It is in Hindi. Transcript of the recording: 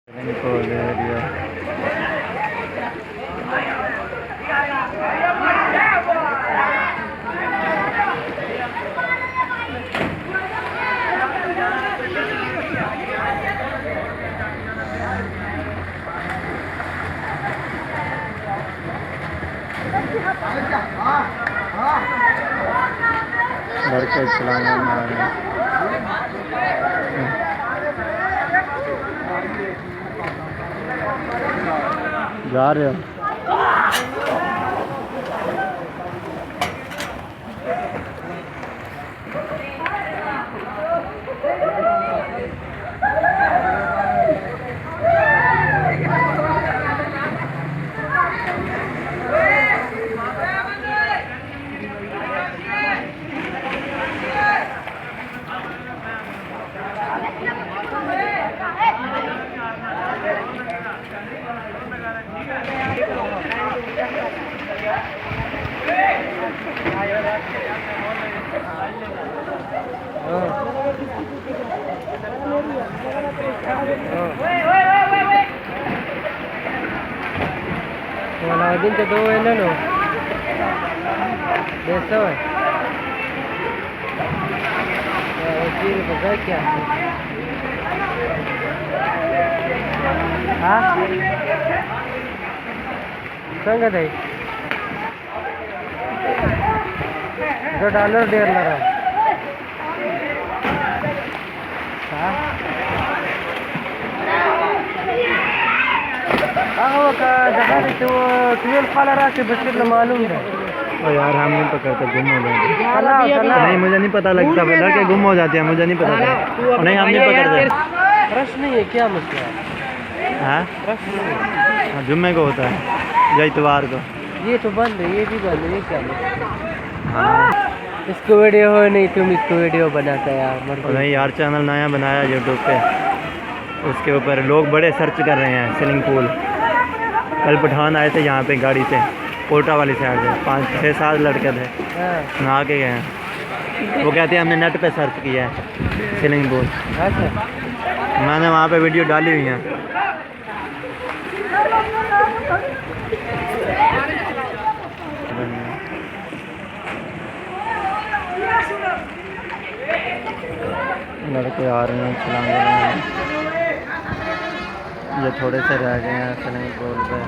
इनको दे दिया। घर के चलाने में जा रहे हो। दिन तो दो है ना नो देसो है जी बजा क्या हाँ संगत है जो डॉलर डेढ़ लगा हाँ वो का जगह तो 12 कॉलर से बस मालूम है। और यार हम नहीं पकड़ते, गुम हो जाते। नहीं मुझे नहीं पता लगता, पता कि गुम हो जाते हैं, मुझे नहीं पता था। नहीं हम नहीं पकड़ते। रश नहीं है क्या मसला है? हाँ रश नहीं है, जुम्मे को होता है या इतवार को। ये तो बंद है, ये भी बंद है, ये क्या है? हाँ इसको वीडियो हो नहीं, तुम इसको वीडियो बनाता है यार। नहीं यार चैनल नया बनाया यूट्यूब पे, उसके ऊपर लोग बड़े सर्च कर रहे हैं। स्विमिंग पूल कल पठान आए थे यहाँ पे गाड़ी से, कोटा वाली साइड से 5-6-7 लड़के थे, नहा के गए हैं। वो कहते हैं हमने नेट पे सर्च किया है स्विमिंग पूल। मैंने वहाँ पे वीडियो डाली हुई है। लड़के आ रहे हैं चलाने, ये थोड़े से रह गए हैं स्विमिंग पूल पे।